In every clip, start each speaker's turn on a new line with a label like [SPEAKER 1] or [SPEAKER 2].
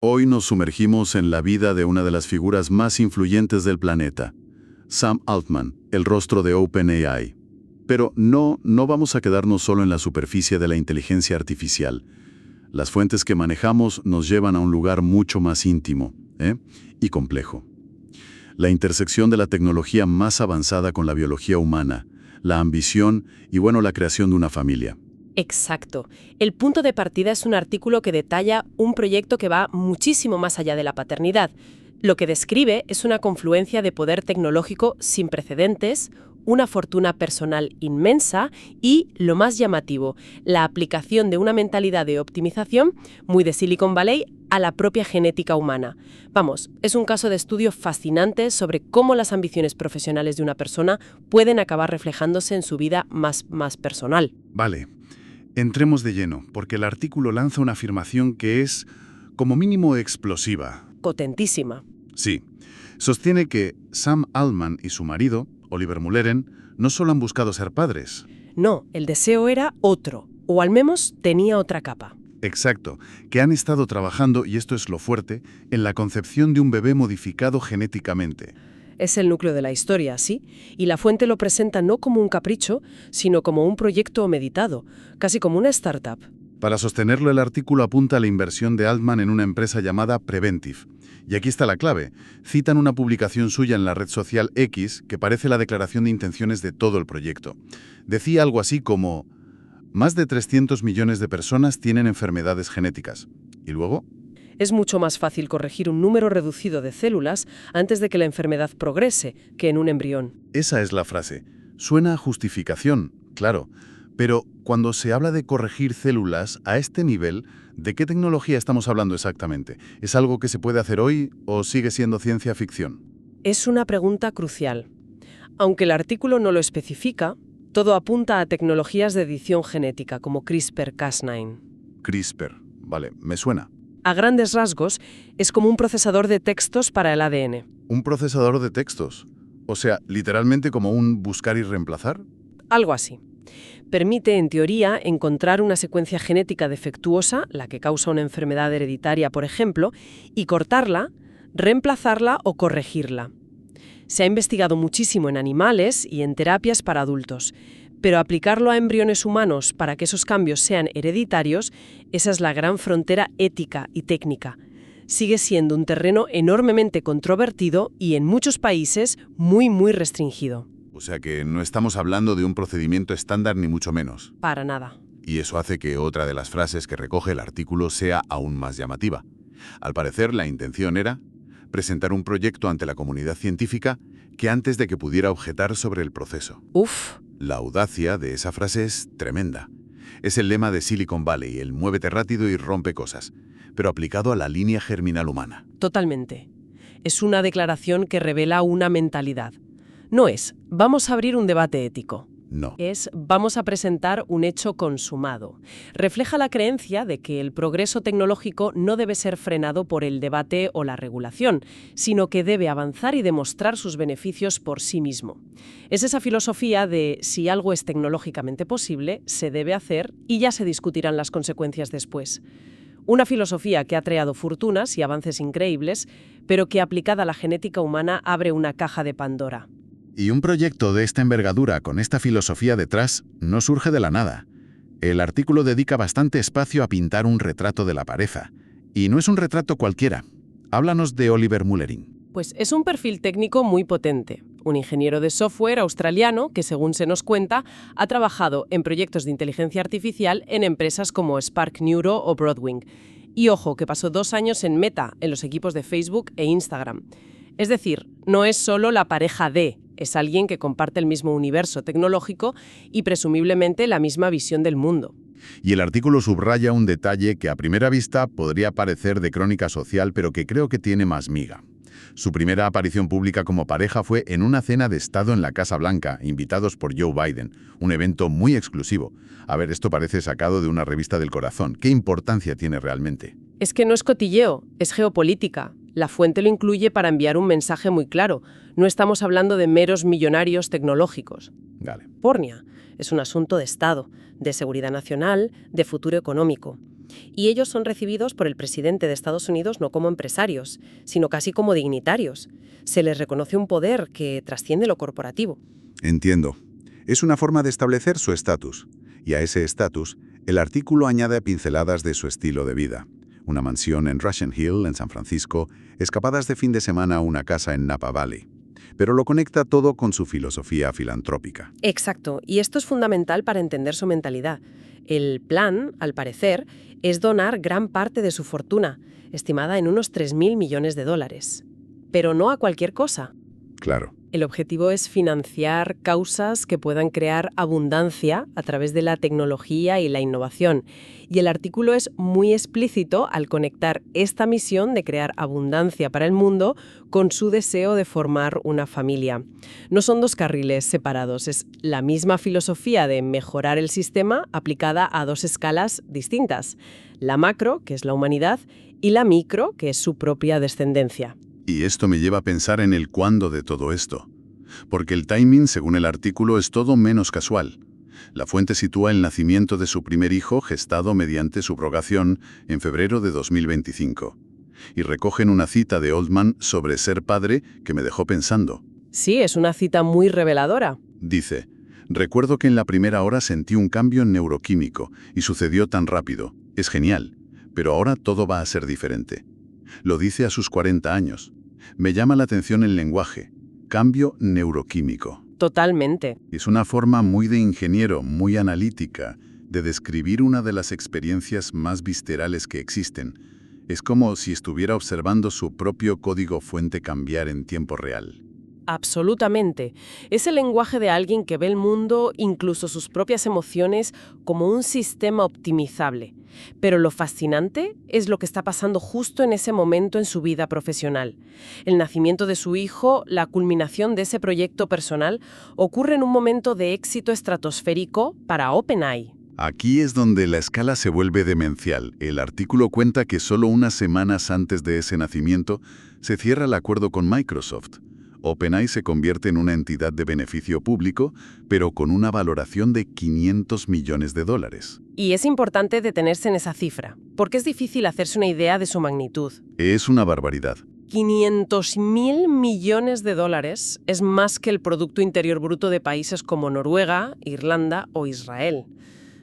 [SPEAKER 1] Hoy nos sumergimos en la vida de una de las figuras más influyentes del planeta, Sam Altman, el rostro de OpenAI. Pero no vamos a quedarnos solo en la superficie de la inteligencia artificial. Las fuentes que manejamos nos llevan a un lugar mucho más íntimo, y complejo. La intersección de la tecnología más avanzada con la biología humana, la ambición y, la creación de una familia.
[SPEAKER 2] Exacto. El punto de partida es un artículo que detalla un proyecto que va muchísimo más allá de la paternidad. Lo que describe es una confluencia de poder tecnológico sin precedentes, una fortuna personal inmensa y, lo más llamativo, la aplicación de una mentalidad de optimización muy de Silicon Valley a la propia genética humana. Vamos, es un caso de estudio fascinante sobre cómo las ambiciones profesionales de una persona pueden acabar reflejándose en su vida más personal.
[SPEAKER 3] Vale. Entremos de lleno, porque el artículo lanza una afirmación que es, como mínimo, explosiva.
[SPEAKER 2] Potentísima.
[SPEAKER 3] Sí. Sostiene que Sam Altman y su marido, Oliver Mulleren, no solo han buscado ser padres.
[SPEAKER 2] No, el deseo era otro, o al menos tenía otra capa.
[SPEAKER 3] Exacto, que han estado trabajando, y esto es lo fuerte, en la concepción de un bebé modificado genéticamente.
[SPEAKER 2] Es el núcleo de la historia, ¿sí? Y la fuente lo presenta no como un capricho, sino como un proyecto meditado, casi como una startup.
[SPEAKER 3] Para sostenerlo, el artículo apunta a la inversión de Altman en una empresa llamada Preventive. Y aquí está la clave. Citan una publicación suya en la red social X que parece la declaración de intenciones de todo el proyecto. Decía algo así como: más de 300 millones de personas tienen enfermedades genéticas. ¿Y luego?
[SPEAKER 2] Es mucho más fácil corregir un número reducido de células antes de que la enfermedad progrese que en un embrión.
[SPEAKER 3] Esa es la frase. Suena a justificación, claro. Pero cuando se habla de corregir células a este nivel, ¿de qué tecnología estamos hablando exactamente? ¿Es algo que se puede hacer hoy o sigue siendo ciencia ficción?
[SPEAKER 2] Es una pregunta crucial. Aunque el artículo no lo especifica, todo apunta a tecnologías de edición genética como CRISPR-Cas9.
[SPEAKER 3] CRISPR, vale, me suena.
[SPEAKER 2] A grandes rasgos, es como un procesador de textos para el ADN.
[SPEAKER 3] ¿Un procesador de textos? O sea, literalmente como un buscar y reemplazar.
[SPEAKER 2] Algo así. Permite, en teoría, encontrar una secuencia genética defectuosa, la que causa una enfermedad hereditaria, por ejemplo, y cortarla, reemplazarla o corregirla. Se ha investigado muchísimo en animales y en terapias para adultos, pero aplicarlo a embriones humanos para que esos cambios sean hereditarios, esa es la gran frontera ética y técnica. Sigue siendo un terreno enormemente controvertido y en muchos países muy restringido.
[SPEAKER 3] O sea que no estamos hablando de un procedimiento estándar ni mucho menos.
[SPEAKER 2] Para nada.
[SPEAKER 3] Y eso hace que otra de las frases que recoge el artículo sea aún más llamativa. Al parecer, la intención era presentar un proyecto ante la comunidad científica que antes de que pudiera objetar sobre el proceso.
[SPEAKER 2] Uf.
[SPEAKER 3] La audacia de esa frase es tremenda. Es el lema de Silicon Valley, el muévete rápido y rompe cosas, pero aplicado a la línea germinal humana.
[SPEAKER 2] Totalmente. Es una declaración que revela una mentalidad. No es, vamos a abrir un debate ético.
[SPEAKER 3] No.
[SPEAKER 2] Es, vamos a presentar un hecho consumado. Refleja la creencia de que el progreso tecnológico no debe ser frenado por el debate o la regulación, sino que debe avanzar y demostrar sus beneficios por sí mismo. Es esa filosofía de si algo es tecnológicamente posible, se debe hacer y ya se discutirán las consecuencias después. Una filosofía que ha creado fortunas y avances increíbles, pero que aplicada a la genética humana abre una caja de Pandora.
[SPEAKER 3] Y un proyecto de esta envergadura, con esta filosofía detrás, no surge de la nada. El artículo dedica bastante espacio a pintar un retrato de la pareja. Y no es un retrato cualquiera. Háblanos de Oliver Mulleren.
[SPEAKER 2] Pues es un perfil técnico muy potente. Un ingeniero de software australiano que, según se nos cuenta, ha trabajado en proyectos de inteligencia artificial en empresas como Spark Neuro o Broadwing. Y ojo, que pasó 2 años en Meta, en los equipos de Facebook e Instagram. Es decir, no es solo la pareja de, es alguien que comparte el mismo universo tecnológico y presumiblemente la misma visión del mundo.
[SPEAKER 3] Y el artículo subraya un detalle que a primera vista podría parecer de crónica social, pero que creo que tiene más miga. Su primera aparición pública como pareja fue en una cena de Estado en la Casa Blanca, invitados por Joe Biden, un evento muy exclusivo. A ver, esto parece sacado de una revista del corazón. ¿Qué importancia tiene realmente?
[SPEAKER 2] Es que no es cotilleo, es geopolítica. La fuente lo incluye para enviar un mensaje muy claro. No estamos hablando de meros millonarios tecnológicos.
[SPEAKER 3] Vale.
[SPEAKER 2] California es un asunto de Estado, de seguridad nacional, de futuro económico. Y ellos son recibidos por el presidente de Estados Unidos no como empresarios, sino casi como dignitarios. Se les reconoce un poder que trasciende lo corporativo.
[SPEAKER 4] Entiendo. Es una forma de establecer su estatus. Y a ese estatus, el artículo añade pinceladas de su estilo de vida. Una mansión en Russian Hill, en San Francisco, escapadas de fin de semana a una casa en Napa Valley. Pero lo conecta todo con su filosofía filantrópica.
[SPEAKER 2] Exacto, y esto es fundamental para entender su mentalidad. El plan, al parecer, es donar gran parte de su fortuna, estimada en unos 3.000 millones de dólares. Pero no a cualquier cosa.
[SPEAKER 4] Claro.
[SPEAKER 2] El objetivo es financiar causas que puedan crear abundancia a través de la tecnología y la innovación. Y el artículo es muy explícito al conectar esta misión de crear abundancia para el mundo con su deseo de formar una familia. No son dos carriles separados, es la misma filosofía de mejorar el sistema aplicada a dos escalas distintas. La macro, que es la humanidad, y la micro, que es su propia descendencia.
[SPEAKER 1] Y esto me lleva a pensar en el cuándo de todo esto. Porque el timing, según el artículo, es todo menos casual. La fuente sitúa el nacimiento de su primer hijo gestado mediante subrogación en febrero de 2025. Y recogen una cita de Oldman sobre ser padre que me dejó pensando.
[SPEAKER 2] Sí, es una cita muy reveladora.
[SPEAKER 1] Dice, recuerdo que en la primera hora sentí un cambio neuroquímico y sucedió tan rápido. Es genial, pero ahora todo va a ser diferente. Lo dice a sus 40 años. Me llama la atención el lenguaje. Cambio neuroquímico.
[SPEAKER 2] Totalmente.
[SPEAKER 1] Es una forma muy de ingeniero, muy analítica, de describir una de las experiencias más viscerales que existen. Es como si estuviera observando su propio código fuente cambiar en tiempo real.
[SPEAKER 2] Absolutamente. Es el lenguaje de alguien que ve el mundo, incluso sus propias emociones, como un sistema optimizable. Pero lo fascinante es lo que está pasando justo en ese momento en su vida profesional. El nacimiento de su hijo, la culminación de ese proyecto personal, ocurre en un momento de éxito estratosférico para OpenAI.
[SPEAKER 1] Aquí es donde la escala se vuelve demencial. El artículo cuenta que solo unas semanas antes de ese nacimiento se cierra el acuerdo con Microsoft. OpenAI se convierte en una entidad de beneficio público, pero con una valoración de $500 millones.
[SPEAKER 2] Y es importante detenerse en esa cifra, porque es difícil hacerse una idea de su magnitud.
[SPEAKER 1] Es una barbaridad.
[SPEAKER 2] $500.000 millones es más que el Producto Interior Bruto de países como Noruega, Irlanda o Israel.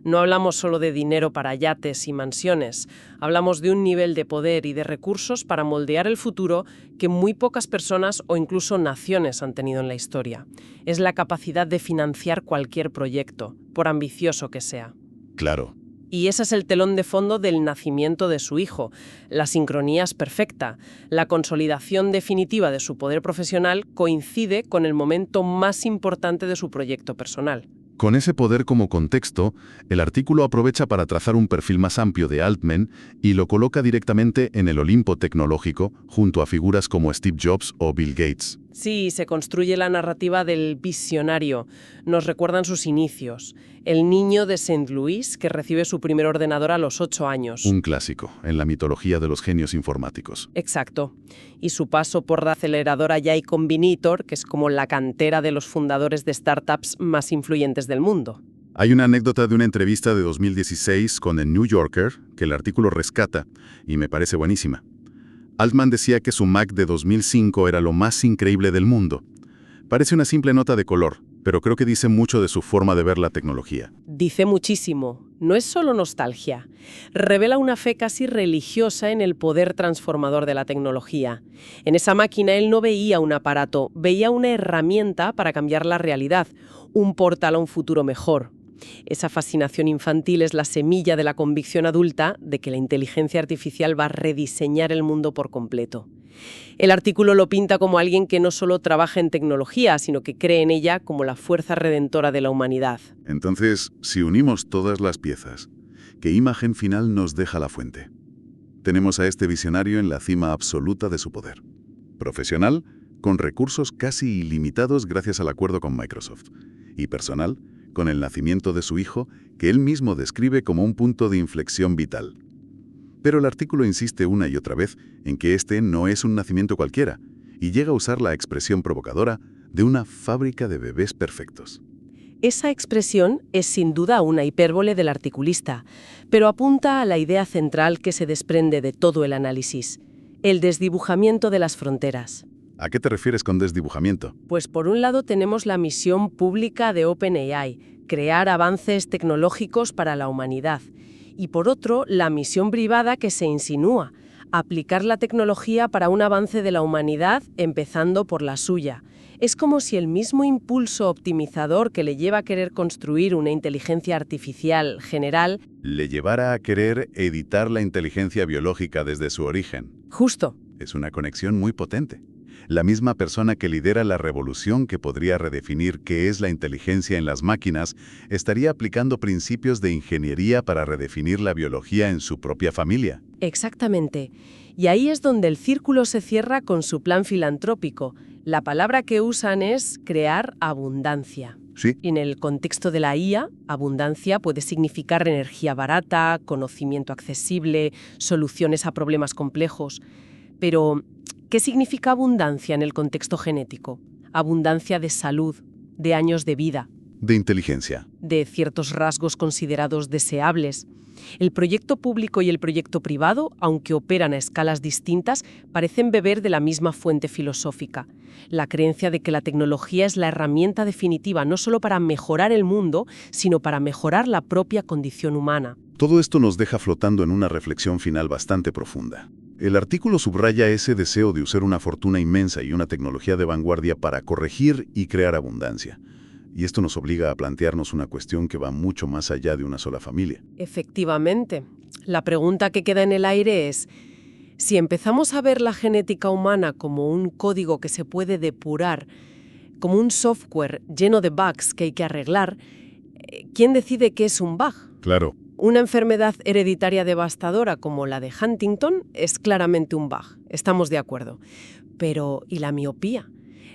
[SPEAKER 2] No hablamos solo de dinero para yates y mansiones, hablamos de un nivel de poder y de recursos para moldear el futuro que muy pocas personas o incluso naciones han tenido en la historia. Es la capacidad de financiar cualquier proyecto, por ambicioso que sea.
[SPEAKER 1] Claro.
[SPEAKER 2] Y ese es el telón de fondo del nacimiento de su hijo. La sincronía es perfecta. La consolidación definitiva de su poder profesional coincide con el momento más importante de su proyecto personal.
[SPEAKER 1] Con ese poder como contexto, el artículo aprovecha para trazar un perfil más amplio de Altman y lo coloca directamente en el Olimpo tecnológico, junto a figuras como Steve Jobs o Bill Gates.
[SPEAKER 2] Sí, se construye la narrativa del visionario. Nos recuerdan sus inicios. El niño de St. Louis que recibe su primer ordenador a los 8 años.
[SPEAKER 1] Un clásico en la mitología de los genios informáticos.
[SPEAKER 2] Exacto. Y su paso por la aceleradora Y Combinator, que es como la cantera de los fundadores de startups más influyentes del mundo.
[SPEAKER 1] Hay una anécdota de una entrevista de 2016 con el New Yorker que el artículo rescata y me parece buenísima. Altman decía que su Mac de 2005 era lo más increíble del mundo. Parece una simple nota de color, pero creo que dice mucho de su forma de ver la tecnología.
[SPEAKER 2] Dice muchísimo. No es solo nostalgia. Revela una fe casi religiosa en el poder transformador de la tecnología. En esa máquina él no veía un aparato, veía una herramienta para cambiar la realidad, un portal a un futuro mejor. Esa fascinación infantil es la semilla de la convicción adulta de que la inteligencia artificial va a rediseñar el mundo por completo. El artículo lo pinta como alguien que no solo trabaja en tecnología, sino que cree en ella como la fuerza redentora de la humanidad.
[SPEAKER 1] Entonces, si unimos todas las piezas, ¿qué imagen final nos deja la fuente? Tenemos a este visionario en la cima absoluta de su poder. Profesional, con recursos casi ilimitados gracias al acuerdo con Microsoft. Y personal, con el nacimiento de su hijo, que él mismo describe como un punto de inflexión vital. Pero el artículo insiste una y otra vez en que este no es un nacimiento cualquiera, y llega a usar la expresión provocadora de una fábrica de bebés perfectos.
[SPEAKER 2] Esa expresión es sin duda una hipérbole del articulista, pero apunta a la idea central que se desprende de todo el análisis: el desdibujamiento de las fronteras.
[SPEAKER 1] ¿A qué te refieres con desdibujamiento?
[SPEAKER 2] Pues por un lado tenemos la misión pública de OpenAI, crear avances tecnológicos para la humanidad, y por otro, la misión privada que se insinúa: aplicar la tecnología para un avance de la humanidad, empezando por la suya. Es como si el mismo impulso optimizador que le lleva a querer construir una inteligencia artificial general,
[SPEAKER 1] Le llevara a querer editar la inteligencia biológica desde su origen.
[SPEAKER 2] justo,
[SPEAKER 1] Es una conexión muy potente. La misma persona que lidera la revolución que podría redefinir qué es la inteligencia en las máquinas, estaría aplicando principios de ingeniería para redefinir la biología en su propia familia.
[SPEAKER 2] exactamente. Y ahí es donde el círculo se cierra con su plan filantrópico. La palabra que usan es crear abundancia.
[SPEAKER 1] Sí,
[SPEAKER 2] Y en el contexto de la IA, abundancia puede significar energía barata, conocimiento accesible, soluciones a problemas complejos. Pero, ¿qué significa abundancia en el contexto genético? Abundancia de salud, de años de vida,
[SPEAKER 1] de inteligencia.
[SPEAKER 2] de ciertos rasgos considerados deseables. El proyecto público y el proyecto privado, aunque operan a escalas distintas, parecen beber de la misma fuente filosófica: la creencia de que la tecnología es la herramienta definitiva no solo para mejorar el mundo, sino para mejorar la propia condición humana.
[SPEAKER 1] Todo esto nos deja flotando en una reflexión final bastante profunda. El artículo subraya ese deseo de usar una fortuna inmensa y una tecnología de vanguardia para corregir y crear abundancia. Y esto nos obliga a plantearnos una cuestión que va mucho más allá de una sola familia.
[SPEAKER 2] Efectivamente. La pregunta que queda en el aire es: si empezamos a ver la genética humana como un código que se puede depurar, como un software lleno de bugs que hay que arreglar, ¿quién decide qué es un bug?
[SPEAKER 1] Claro,
[SPEAKER 2] Una enfermedad hereditaria devastadora como la de Huntington es claramente un bug, estamos de acuerdo. Pero, ¿y la miopía?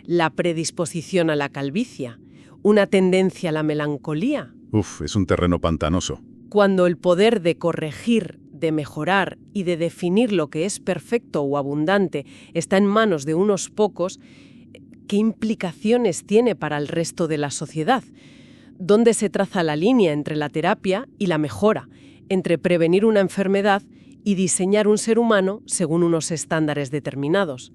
[SPEAKER 2] ¿La predisposición a la calvicie? ¿Una tendencia a la melancolía?
[SPEAKER 1] es un terreno pantanoso.
[SPEAKER 2] Cuando el poder de corregir, de mejorar y de definir lo que es perfecto o abundante está en manos de unos pocos, ¿qué implicaciones tiene para el resto de la sociedad? ¿Dónde se traza la línea entre la terapia y la mejora, entre prevenir una enfermedad y diseñar un ser humano según unos estándares determinados?